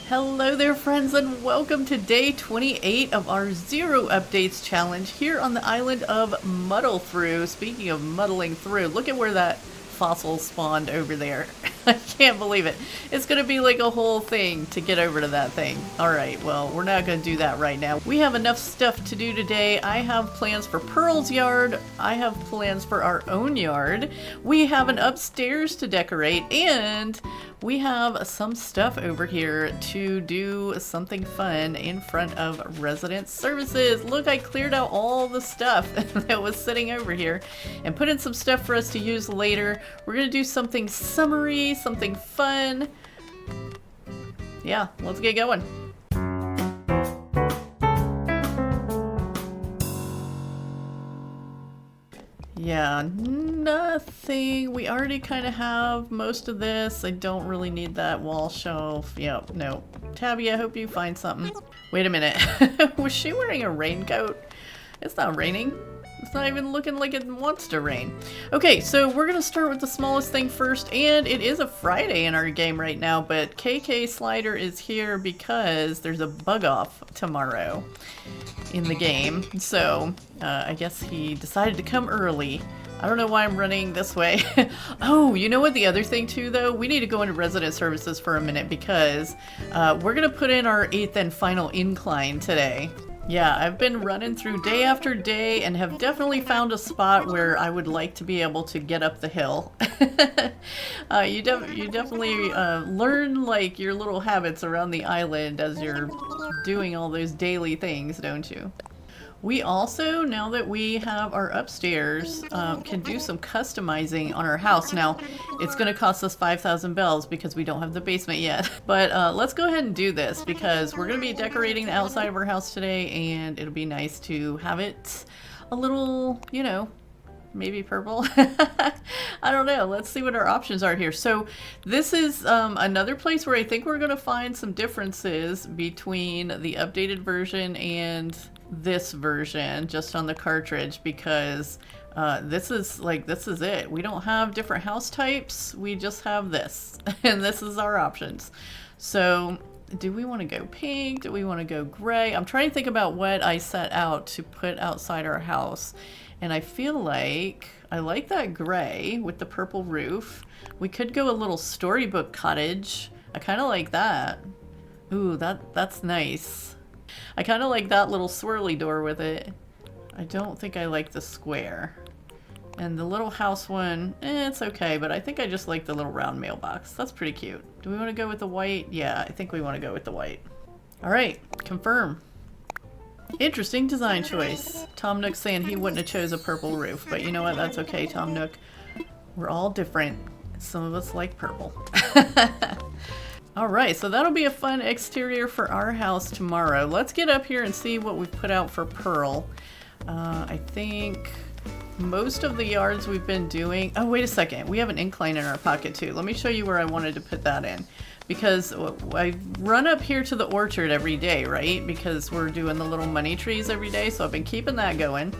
Hello there friends and welcome to day 28 of our Zero Updates challenge here on the island of Muddle Through. Speaking of muddling through, look at where that fossil spawned over there. I can't believe it. It's going to be like a whole thing to get over to that thing. Alright, well, we're not going to do that right now. We have enough stuff to do today. I have plans for Pearl's yard. I have plans for our own yard. We have an upstairs to decorate, and we have some stuff over here to do something fun in front of resident services. Look, I cleared out all the stuff that was sitting over here and put in some stuff for us to use later. We're going to do something summery, something fun. Yeah, let's get going. Yeah, nothing. We already kind of have most of this. I don't really need that wall shelf. Yep, no. Tabby, I hope you find something. Wait a minute. Was she wearing a raincoat? It's not raining. It's not even looking like it wants to rain. Okay, so we're going to start with the smallest thing first, and it is a Friday in our game right now, but KK Slider is here because there's a bug off tomorrow in the game. So, I guess he decided to come early. I don't know why I'm running this way. Oh, you know what the other thing too though? We need to go into resident services for a minute because we're going to put in our 8th and final incline today. Yeah, I've been running through day after day and have definitely found a spot where I would like to be able to get up the hill. You definitely learn like your little habits around the island as you're doing all those daily things, don't you? We also, now that we have our upstairs, can do some customizing on our house. Now, it's going to cost us 5,000 bells because we don't have the basement yet. But let's go ahead and do this because we're going to be decorating the outside of our house today, and it'll be nice to have it a little, you know, maybe purple. I don't know. Let's see what our options are here. So this is another place where I think we're going to find some differences between the updated version and this version just on the cartridge, because this is it. We don't have different house types. We just have this and this is our options. So do we want to go pink? Do we want to go gray? I'm trying to think about what I set out to put outside our house, and I feel like I like that gray with the purple roof. We could go a little storybook cottage. I kind of like that. Ooh, that's nice. I kind of like that little swirly door with it. I don't think I like the square. And the little house one, it's okay, but I think I just like the little round mailbox. That's pretty cute. Do we want to go with the white? Yeah, I think we want to go with the white. All right, confirm. Interesting design choice. Tom Nook's saying he wouldn't have chose a purple roof, but you know what? That's okay, Tom Nook. We're all different. Some of us like purple. Alright, so that'll be a fun exterior for our house tomorrow. Let's get up here and see what we've put out for Pearl. I think most of the yards we've been doing... Oh, wait a second. We have an incline in our pocket too. Let me show you where I wanted to put that in. Because I run up here to the orchard every day, right? Because we're doing the little money trees every day, so I've been keeping that going.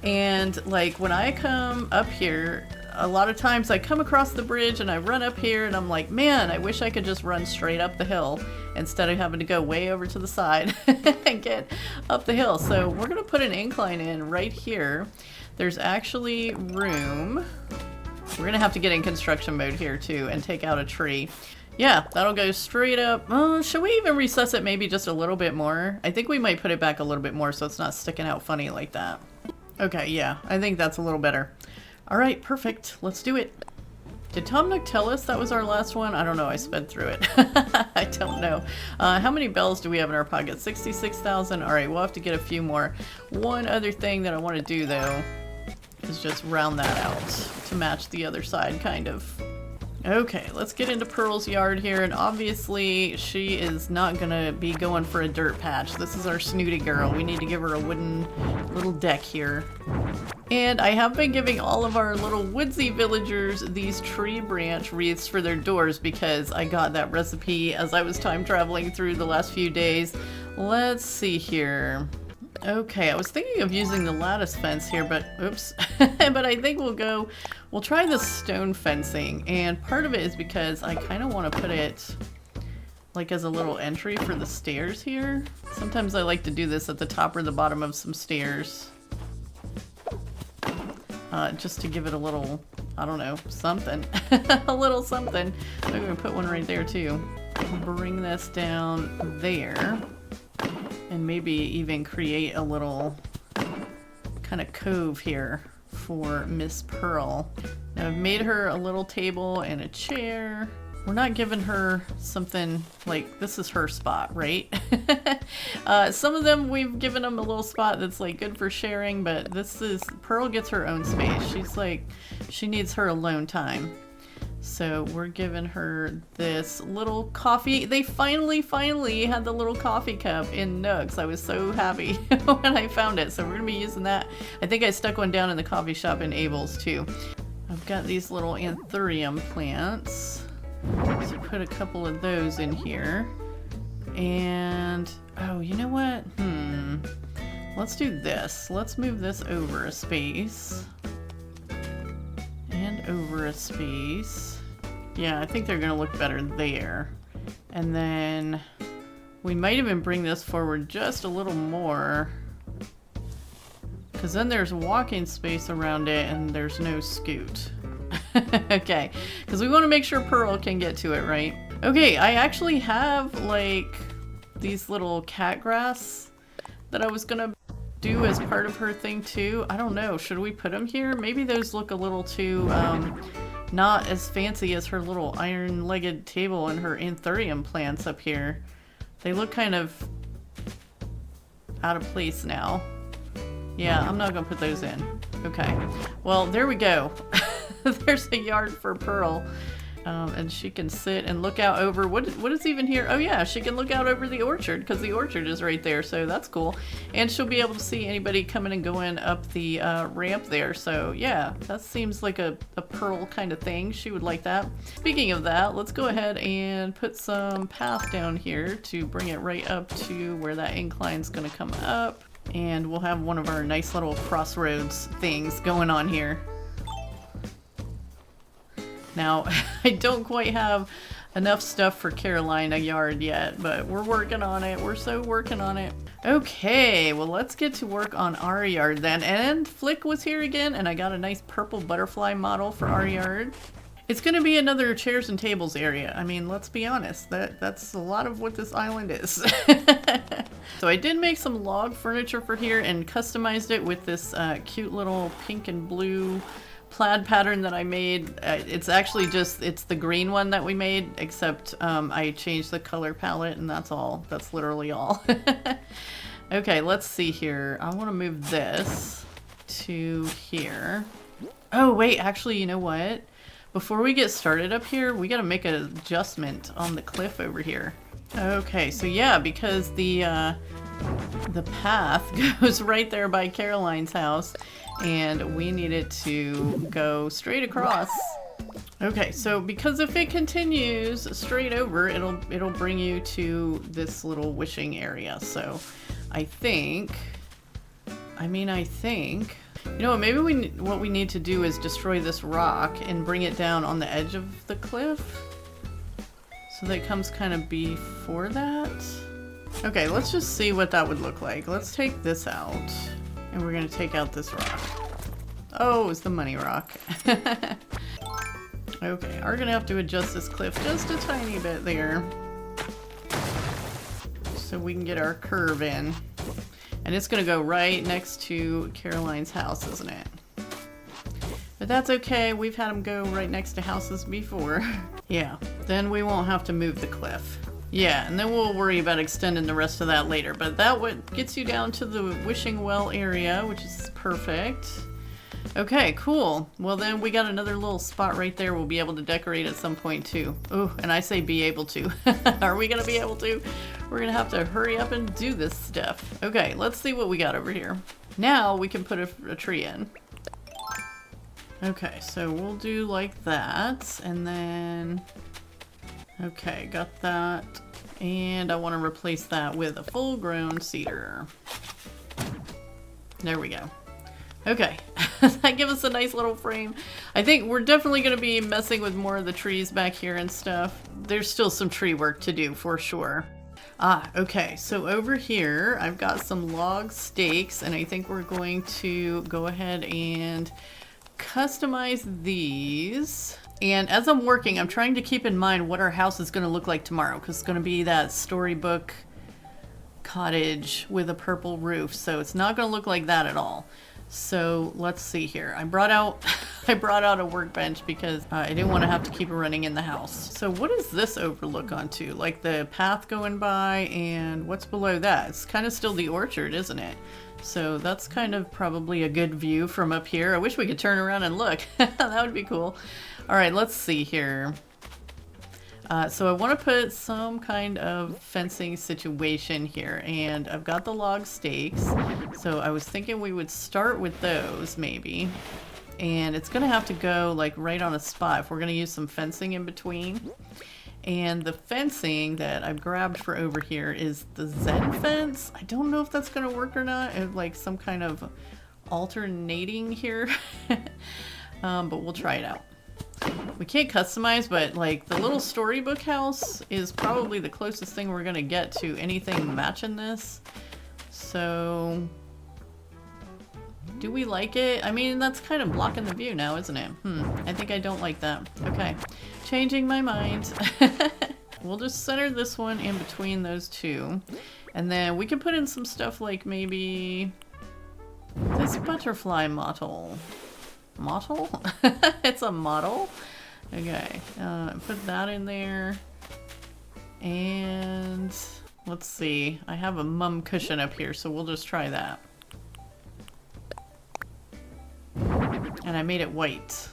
And like when I come up here, a lot of times I come across the bridge and I run up here and I'm like, man, I wish I could just run straight up the hill instead of having to go way over to the side and get up the hill. So we're going to put an incline in right here. There's actually room. We're going to have to get in construction mode here too and take out a tree. Yeah, that'll go straight up. Should we even recess it maybe just a little bit more? I think we might put it back a little bit more so it's not sticking out funny like that. Okay, yeah, I think that's a little better. All right, perfect. Let's do it. Did Tom Nook tell us that was our last one? I don't know. I sped through it. I don't know. How many bells do we have in our pocket? 66,000. All right, we'll have to get a few more. One other thing that I want to do, though, is just round that out to match the other side, kind of. Okay, let's get into Pearl's yard here, and obviously she is not gonna be going for a dirt patch. This is our snooty girl. We need to give her a wooden little deck here. And I have been giving all of our little woodsy villagers these tree branch wreaths for their doors because I got that recipe as I was time traveling through the last few days. Let's see here. Okay, I was thinking of using the lattice fence here, but oops. But I think we'll try the stone fencing, and part of it is because I kind of want to put it like as a little entry for the stairs here. Sometimes I like to do this at the top or the bottom of some stairs. Just to give it a little, I don't know, something. A little something. I'm gonna put one right there too. Bring this down there. And maybe even create a little kind of cove here for Miss Pearl. Now I've made her a little table and a chair. We're not giving her something like, this is her spot, right? Some of them we've given them a little spot that's like good for sharing, but this is, Pearl gets her own space. She's like, she needs her alone time. So we're giving her this little coffee. They finally had the little coffee cup in Nooks. I was so happy when I found it. So we're gonna be using that. I think I stuck one down in the coffee shop in Abel's too. I've got these little anthurium plants. So put a couple of those in here. And, oh, you know what? Let's do this. Let's move this over a space. And over a space. Yeah, I think they're gonna look better there. And then we might even bring this forward just a little more. Because then there's walking space around it and there's no scoot. Okay, because we want to make sure Pearl can get to it, right? Okay, I actually have like these little cat grass that I was gonna do as part of her thing too. I don't know, should we put them here? Maybe those look a little too not as fancy as her little iron-legged table and her anthurium plants up here. They look kind of out of place now. Yeah, I'm not gonna put those in. Okay, well, there we go. There's a yard for Pearl. And she can sit and look out over, what is even here? Oh yeah, she can look out over the orchard because the orchard is right there, so that's cool. And she'll be able to see anybody coming and going up the ramp there, so yeah, that seems like a Pearl kind of thing. She would like that. Speaking of that, let's go ahead and put some path down here to bring it right up to where that incline's gonna come up. And we'll have one of our nice little crossroads things going on here. Now, I don't quite have enough stuff for Carraleigh yard yet, but we're working on it. We're so working on it. Okay, well, let's get to work on our yard then. And Flick was here again, and I got a nice purple butterfly model for our yard. It's going to be another chairs and tables area. I mean, let's be honest, that's a lot of what this island is. So I did make some log furniture for here and customized it with this cute little pink and blue plaid pattern that I made. It's actually just, it's the green one that we made, except I changed the color palette and that's all. That's literally all. Okay, let's see here. I want to move this to here. Oh wait, actually, you know what? Before we get started up here, we gotta make an adjustment on the cliff over here. Okay, so yeah, because the path goes right there by Carolaine's house, and we need it to go straight across. Okay, so because if it continues straight over, it'll bring you to this little wishing area. So I think, you know what, maybe what we need to do is destroy this rock and bring it down on the edge of the cliff. So that comes kind of before that. Okay, let's just see what that would look like. Let's take this out. And we're gonna take out this rock. Oh, it's the money rock. Okay, we're gonna have to adjust this cliff just a tiny bit there. So we can get our curve in. And it's gonna go right next to Carolaine's house, isn't it? But that's okay, we've had them go right next to houses before. Yeah, then we won't have to move the cliff. Yeah, and then we'll worry about extending the rest of that later. But that what gets you down to the wishing well area, which is perfect. Okay, cool. Well then we got another little spot right there we'll be able to decorate at some point too. Ooh, and I say be able to. Are we gonna be able to? We're gonna have to hurry up and do this stuff. Okay, let's see what we got over here. Now we can put a tree in. Okay, so we'll do like that, and then... Okay, got that. And I want to replace that with a full-grown cedar. There we go. Okay, that gives us a nice little frame. I think we're definitely going to be messing with more of the trees back here and stuff. There's still some tree work to do for sure. Ah, okay, so over here I've got some log stakes, and I think we're going to go ahead and customize these. And as I'm working, I'm trying to keep in mind what our house is going to look like tomorrow, because it's going to be that storybook cottage with a purple roof, so it's not going to look like that at all. So let's see here. I brought out a workbench because I didn't want to have to keep it running in the house. So what does this overlook onto? Like the path going by, and what's below that? It's kind of still the orchard, isn't it? So that's kind of probably a good view from up here. I wish we could turn around and look. That would be cool. All right, let's see here. So I want to put some kind of fencing situation here, and I've got the log stakes, so I was thinking we would start with those maybe, and it's going to have to go like right on a spot if we're going to use some fencing in between. And the fencing that I've grabbed for over here is the Zen fence. I don't know if that's going to work or not. It's like some kind of alternating here, but we'll try it out. We can't customize, but like the little storybook house is probably the closest thing we're gonna get to anything matching this. So do we like it? I mean, that's kind of blocking the view now, isn't it? I think I don't like that. Okay, changing my mind. We'll just center this one in between those two, and then we can put in some stuff like maybe this butterfly model. Model? It's a model? Okay, put that in there. And let's see. I have a mum cushion up here, so we'll just try that. And I made it white. So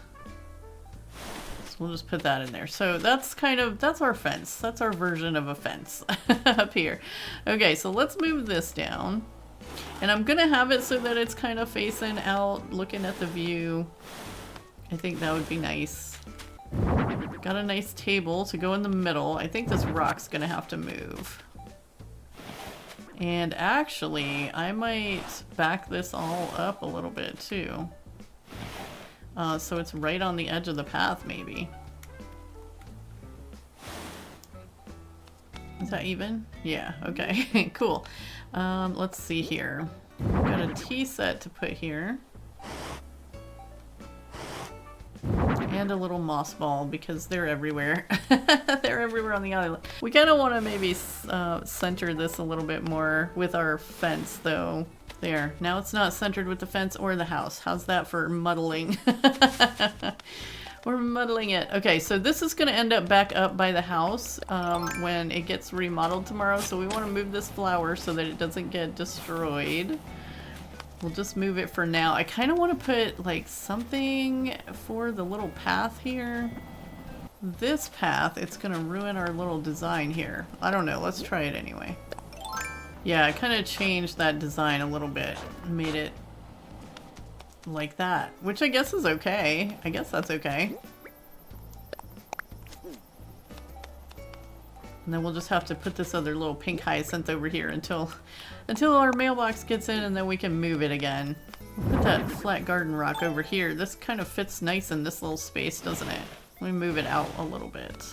we'll just put that in there. So that's that's our fence. That's our version of a fence up here. Okay, so let's move this down. And I'm gonna have it so that it's kind of facing out, looking at the view. I think that would be nice. Got a nice table to go in the middle. I think this rock's gonna have to move. And actually, I might back this all up a little bit too. So it's right on the edge of the path, maybe. Is that even? Yeah, okay, cool. Let's see here. I've got a tea set to put here. And a little moss ball because they're everywhere. They're everywhere on the island. We kind of want to maybe center this a little bit more with our fence though. There. Now it's not centered with the fence or the house. How's that for muddling? We're muddling it. Okay, so this is going to end up back up by the house when it gets remodeled tomorrow. So we want to move this flower so that it doesn't get destroyed. We'll just move it for now. I kind of want to put like something for the little path here. This path, it's going to ruin our little design here. I don't know. Let's try it anyway. Yeah, I kind of changed that design a little bit. Made it like that, which I guess is okay. I guess that's okay. And then we'll just have to put this other little pink hyacinth over here until our mailbox gets in, and then we can move it again. We'll put that flat garden rock over here. This kind of fits nice in this little space, doesn't it? Let me move it out a little bit.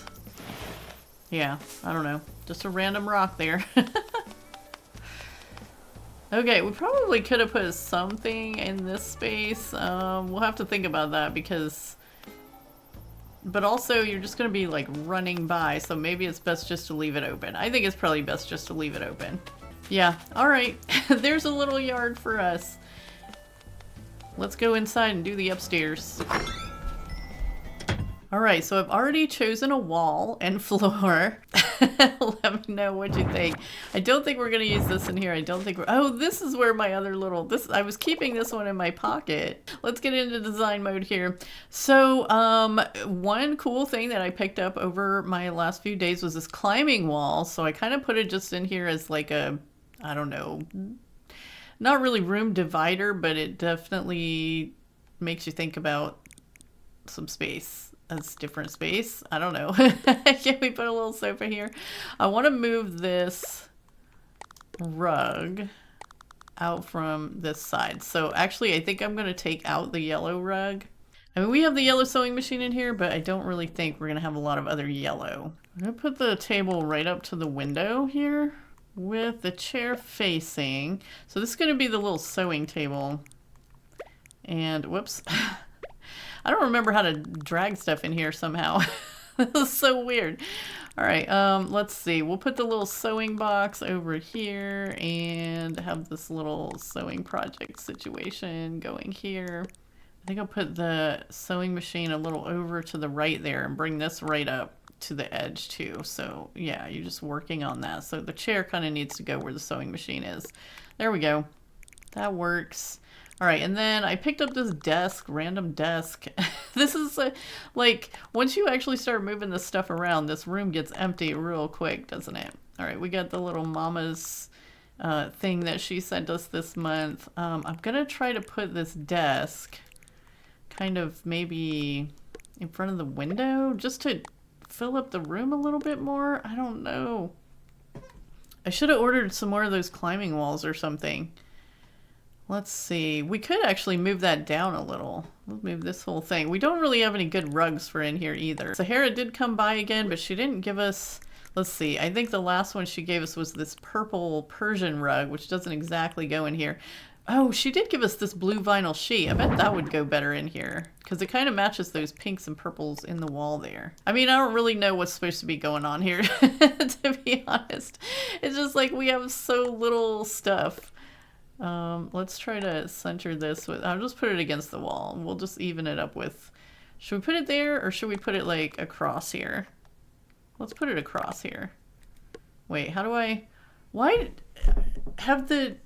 Yeah, I don't know. Just a random rock there. Okay, we probably could have put something in this space. We'll have to think about that because... But also, you're just going to be like running by, so maybe it's best just to leave it open. I think it's probably best just to leave it open. Yeah, alright. There's a little yard for us. Let's go inside and do the upstairs. Alright, so I've already chosen a wall and floor. Let me know what you think. I don't think we're going to use this in here. I don't think we're... Oh, this is where my other little... I was keeping this one in my pocket. Let's get into design mode here. So, one cool thing that I picked up over my last few days was this climbing wall. So I kind of put it just in here as like a... I don't know... Not really room divider, but it definitely makes you think about some space. That's different space. I don't know. Can we put a little sofa here? I want to move this rug out from this side. So actually, I think I'm going to take out the yellow rug. I mean, we have the yellow sewing machine in here, but I don't really think we're going to have a lot of other yellow. I'm going to put the table right up to the window here with the chair facing. So this is going to be the little sewing table. And whoops. I don't remember how to drag stuff in here somehow. This is so weird. All right, let's see. We'll put the little sewing box over here and have this little sewing project situation going here. I think I'll put the sewing machine a little over to the right there and bring this right up to the edge too. So yeah, you're just working on that. So the chair kind of needs to go where the sewing machine is. There we go. That works. All right, and then I picked up this desk, random desk. This is like, once you actually start moving this stuff around, this room gets empty real quick, doesn't it? All right, we got the little mama's thing that she sent us this month. I'm gonna try to put this desk kind of maybe in front of the window just to fill up the room a little bit more. I don't know. I should have ordered some more of those climbing walls or something. Let's see. We could actually move that down a little. We'll move this whole thing. We don't really have any good rugs for in here either. Sahara did come by again, but she didn't give us... Let's see. I think the last one she gave us was this purple Persian rug, which doesn't exactly go in here. Oh, she did give us this blue vinyl sheet. I bet that would go better in here because it kind of matches those pinks and purples in the wall there. I mean, I don't really know what's supposed to be going on here, to be honest. It's just like we have so little stuff. Let's try to center this with, I'll just put it against the wall. We'll just even it up with, should we put it there or should we put it like across here? Let's put it across here. Wait, how do I, why have the...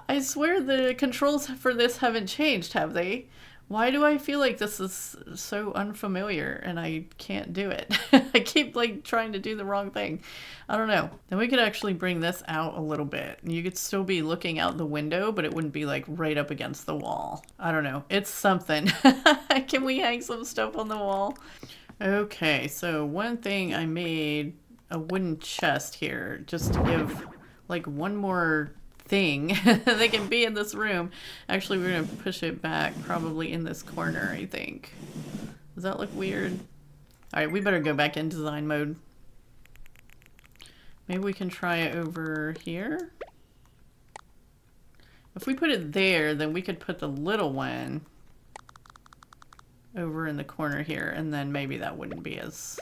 I swear the controls for this haven't changed, have they? Why do I feel like this is so unfamiliar and I can't do it? I keep like trying to do the wrong thing. I don't know. Then we could actually bring this out a little bit. You could still be looking out the window, but it wouldn't be like right up against the wall. I don't know. It's something. Can we hang some stuff on the wall? Okay, so one thing I made a wooden chest here just to give like one more thing they can be in this room. Actually, we're gonna push it back probably in this corner, I think. Does that look weird? All right, we better go back in design mode. Maybe we can try it over here. If we put it there, then we could put the little one over in the corner here, and then maybe that wouldn't be as...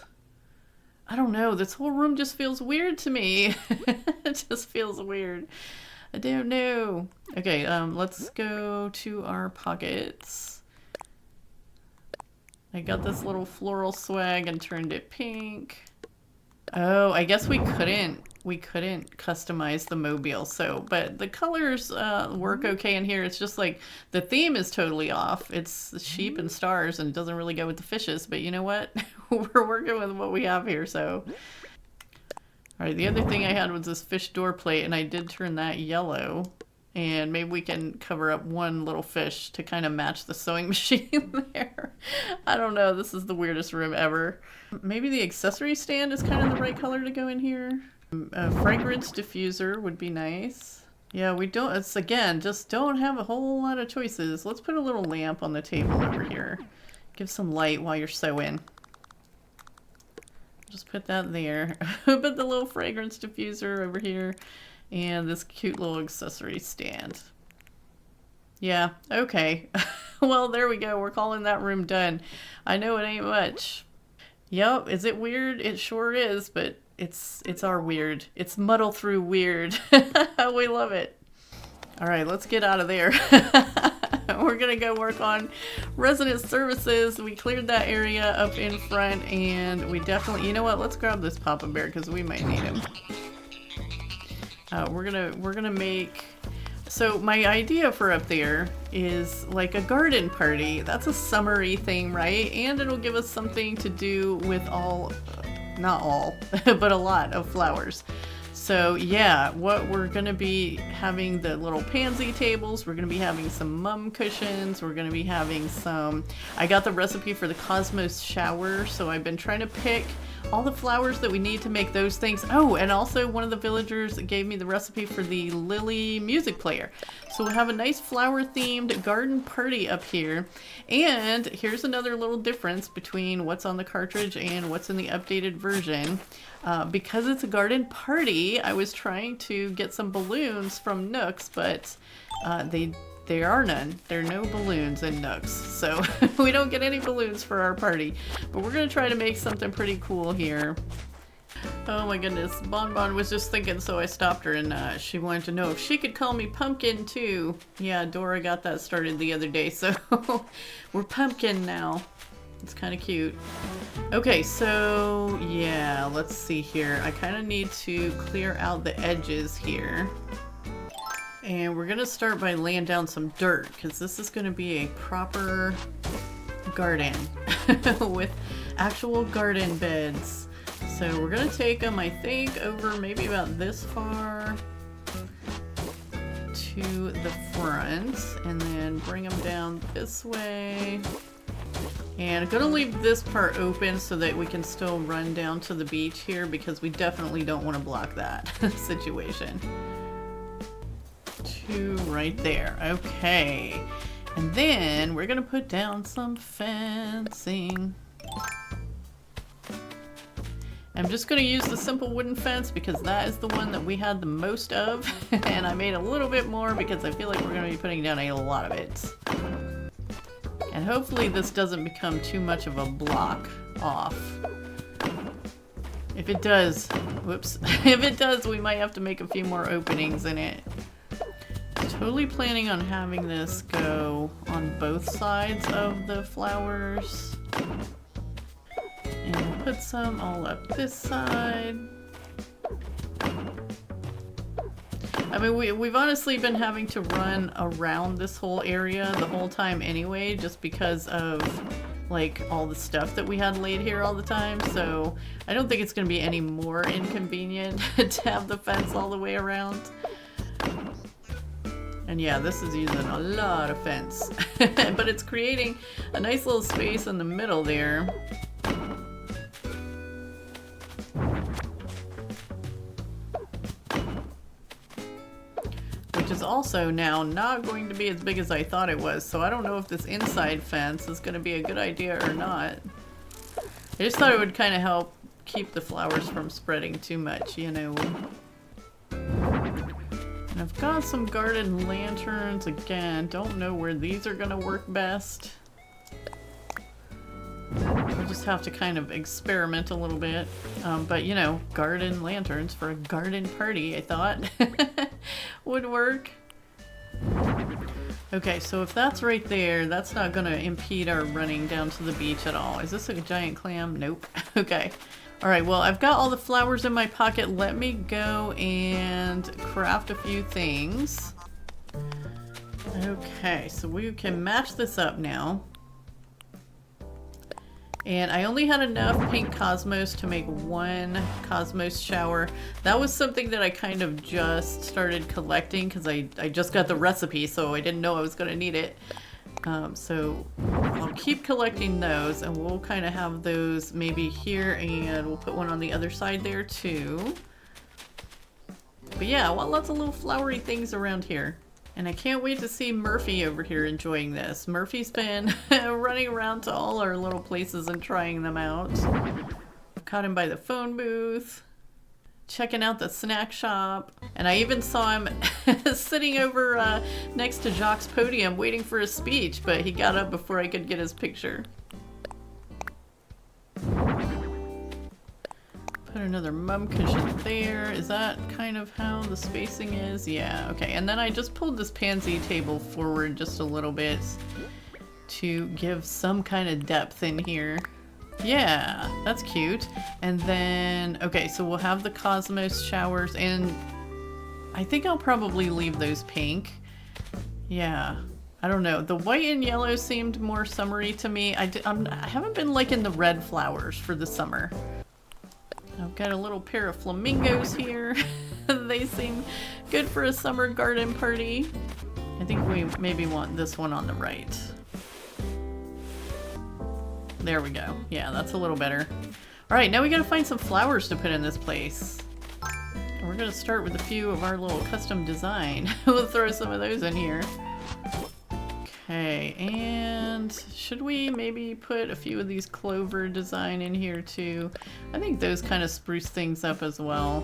I don't know, this whole room just feels weird to me. It just feels weird. I don't know. Okay, let's go to our pockets. I got this little floral swag and turned it pink. Oh, I guess we couldn't customize the mobile, so, but the colors work okay in here. It's just like the theme is totally off. It's sheep and stars and it doesn't really go with the fishes, but you know what? We're working with what we have here, so. All right, the other thing I had was this fish door plate, and I did turn that yellow. And maybe we can cover up one little fish to kind of match the sewing machine there. I don't know, this is the weirdest room ever. Maybe the accessory stand is kind of the right color to go in here. A fragrance diffuser would be nice. Yeah, we don't, it's again, just don't have a whole lot of choices. Let's put a little lamp on the table over here. Give some light while you're sewing. Just put that there. Put the little fragrance diffuser over here. And this cute little accessory stand. Yeah, okay. Well, there we go. We're calling that room done. I know it ain't much. Yep, is it weird? It sure is, but it's our weird. It's muddle through weird. We love it. All right, let's get out of there. We're gonna go work on resident services. We cleared that area up in front, and we definitely, you know what, let's grab this Papa Bear because we might need him. We're gonna make, so my idea for up there is like a garden party. That's a summery thing, right? And it'll give us something to do with all, not all, but a lot of flowers. So yeah, what we're gonna be having the little pansy tables, we're gonna be having some mum cushions, we're gonna be having some, I got the recipe for the Cosmos shower, so I've been trying to pick all the flowers that we need to make those things. Oh, and also one of the villagers gave me the recipe for the lily music player. So we'll have a nice flower themed garden party up here. And here's another little difference between what's on the cartridge and what's in the updated version. Because it's a garden party, I was trying to get some balloons from Nooks, but there are none. There are no balloons in Nooks, so we don't get any balloons for our party. But we're gonna try to make something pretty cool here. Oh my goodness, Bon Bon was just thinking, so I stopped her, and she wanted to know if she could call me Pumpkin too. Yeah, Dora got that started the other day, so we're Pumpkin now. It's kind of cute. Okay, so yeah, let's see here. I kind of need to clear out the edges here. And we're gonna start by laying down some dirt, because this is gonna be a proper garden with actual garden beds. So we're gonna take them, I think, over maybe about this far to the front, and then bring them down this way. And I'm gonna leave this part open so that we can still run down to the beach here, because we definitely don't want to block that situation. Two right there. Okay. And then we're gonna put down some fencing. I'm just gonna use the simple wooden fence because that is the one that we had the most of. And I made a little bit more because I feel like we're gonna be putting down a lot of it. And hopefully this doesn't become too much of a block off. If it does, whoops, if it does, we might have to make a few more openings in it. Totally planning on having this go on both sides of the flowers. And we'll put some all up this side. I mean, we've honestly been having to run around this whole area the whole time anyway, just because of like all the stuff that we had laid here all the time. So I don't think it's going to be any more inconvenient to have the fence all the way around. And yeah, this is using a lot of fence, but it's creating a nice little space in the middle there. Which is also now not going to be as big as I thought it was, so I don't know if this inside fence is going to be a good idea or not. I just thought it would kind of help keep the flowers from spreading too much, you know. And I've got some garden lanterns. Again, don't know where these are going to work best. We'll just have to kind of experiment a little bit. But you know, garden lanterns for a garden party, I thought would work. Okay, so if that's right there, that's not going to impede our running down to the beach at all. Is this a giant clam? Nope. Okay. Alright, well, I've got all the flowers in my pocket. Let me go and craft a few things. Okay, so we can match this up now. And I only had enough pink cosmos to make one cosmos shower. That was something that I kind of just started collecting because I just got the recipe, so I didn't know I was going to need it. So I'll keep collecting those, and we'll kind of have those maybe here, and we'll put one on the other side there too. But yeah, I want lots of little flowery things around here. And I can't wait to see Murphy over here enjoying this. Murphy's been running around to all our little places and trying them out. I've caught him by the phone booth, checking out the snack shop, and I even saw him sitting over next to Jacques' podium waiting for his speech, but he got up before I could get his picture. Put another mum cushion there. Is that kind of how the spacing is? Yeah, okay. And then I just pulled this pansy table forward just a little bit to give some kind of depth in here. Yeah, that's cute. And then, okay, so we'll have the cosmos showers, and I think I'll probably leave those pink. Yeah, I don't know. The white and yellow seemed more summery to me. I haven't been liking the red flowers for the summer. I've got a little pair of flamingos here. They seem good for a summer garden party. I think we maybe want this one on the right. There we go. Yeah, that's a little better. Alright, now we gotta find some flowers to put in this place. And we're gonna start with a few of our little custom design. We'll throw some of those in here. Okay, and should we maybe put a few of these clover design in here too? I think those kind of spruce things up as well.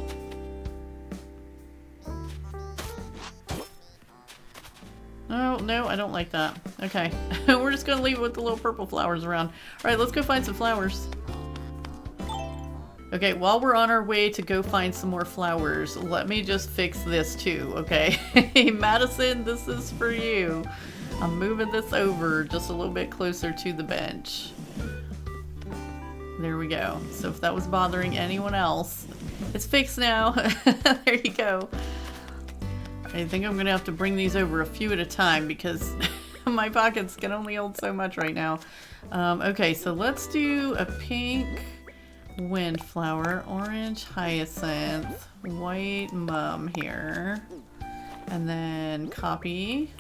Oh, no, I don't like that. Okay, we're just gonna leave it with the little purple flowers around. Alright, let's go find some flowers. Okay, while we're on our way to go find some more flowers, let me just fix this too, okay? Hey, Madison, this is for you. I'm moving this over just a little bit closer to the bench. There we go. So if that was bothering anyone else, it's fixed now. There you go. I think I'm gonna have to bring these over a few at a time because my pockets can only hold so much right now. Okay, so let's do a pink windflower, orange hyacinth, white mum here, and then copy.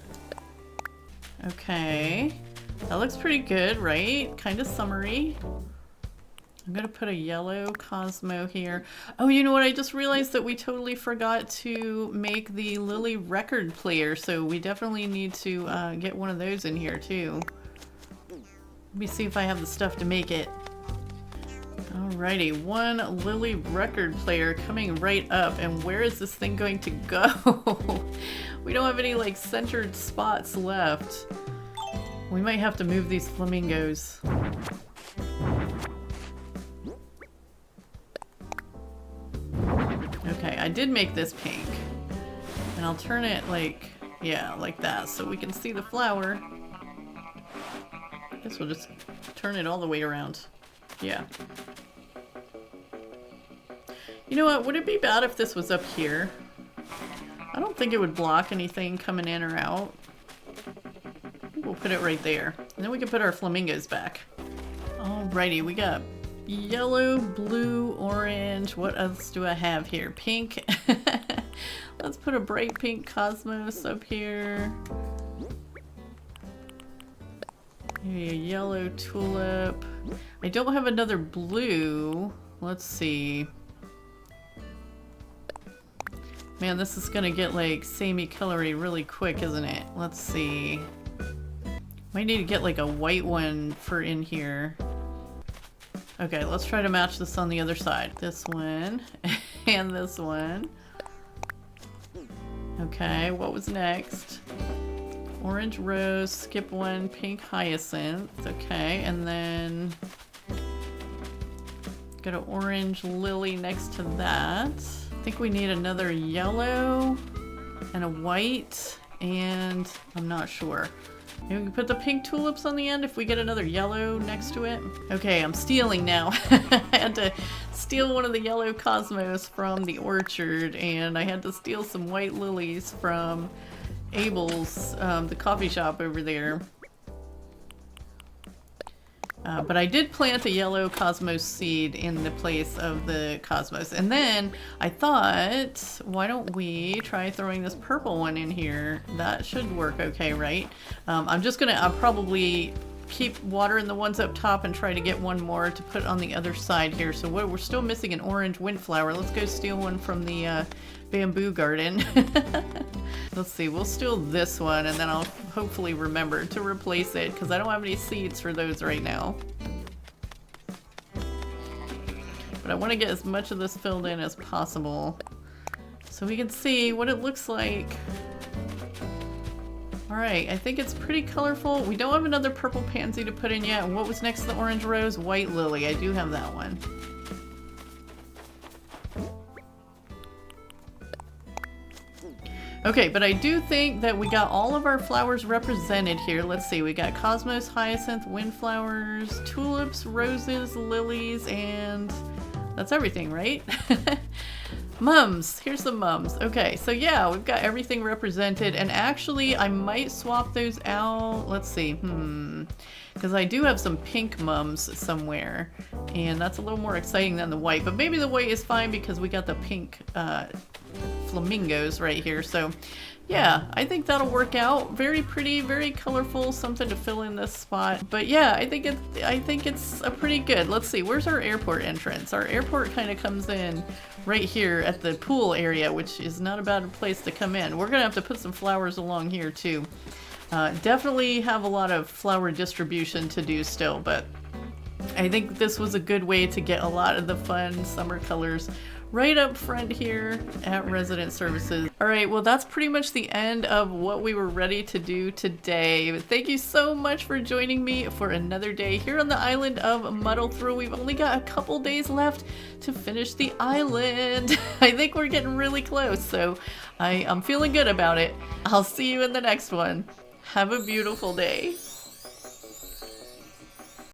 Okay, that looks pretty good, right? Kind of summery. I'm gonna put a yellow Cosmo here. Oh, you know what? I just realized that we totally forgot to make the Lily record player, so we definitely need to get one of those in here too. Let me see if I have the stuff to make it. Alrighty, one Lily record player coming right up, and where is this thing going to go? We don't have any like centered spots left. We might have to move these flamingos. Okay, I did make this pink. And I'll turn it like, yeah, like that so we can see the flower. I guess we'll just turn it all the way around. Yeah. You know what, would it be bad if this was up here? I don't think it would block anything coming in or out. We'll put it right there. And then we can put our flamingos back. Alrighty, we got yellow, blue, orange. What else do I have here? Pink. Let's put a bright pink cosmos up here. Maybe a yellow tulip. I don't have another blue. Let's see. Man, this is gonna get like samey colory really quick, isn't it? Let's see. Might need to get like a white one for in here. Okay, let's try to match this on the other side. This one and this one. Okay, what was next? Orange rose, skip one, pink hyacinth. Okay, and then got an orange lily next to that. I think we need another yellow and a white, and I'm not sure. Maybe we can put the pink tulips on the end if we get another yellow next to it. Okay, I'm stealing now. I had to steal one of the yellow cosmos from the orchard, and I had to steal some white lilies from Abel's, the coffee shop over there. But I did plant a yellow cosmos seed in the place of the cosmos. And then I thought, why don't we try throwing this purple one in here? That should work okay, right? I'll probably keep watering the ones up top and try to get one more to put on the other side here. So we're still missing an orange windflower. Let's go steal one from the bamboo garden. Let's see, we'll steal this one and then I'll hopefully remember to replace it because I don't have any seeds for those right now. But I want to get as much of this filled in as possible so we can see what it looks like. Alright, I think it's pretty colorful. We don't have another purple pansy to put in yet. And what was next to the orange rose? White lily. I do have that one. Okay, but I do think that we got all of our flowers represented here. Let's see, we got cosmos, hyacinth, windflowers, tulips, roses, lilies, and that's everything, right? Mums. Here's the mums. Okay, so yeah, we've got everything represented, and actually I might swap those out. Let's see, because I do have some pink mums somewhere, and that's a little more exciting than the white, but maybe the white is fine because we got the pink flamingos right here. So yeah, I think that'll work out. Very pretty, very colorful, something to fill in this spot. But yeah, I think it's a pretty good. Let's see, where's our airport entrance? Our airport kind of comes in right here at the pool area, which is not a bad place to come in. We're gonna have to put some flowers along here too. Definitely have a lot of flower distribution to do still, but I think this was a good way to get a lot of the fun summer colors right up front here at Resident Services. All right, well, that's pretty much the end of what we were ready to do today. But thank you so much for joining me for another day here on the island of Muddle Through. We've only got a couple days left to finish the island. I think we're getting really close, so I'm feeling good about it. I'll see you in the next one. Have a beautiful day.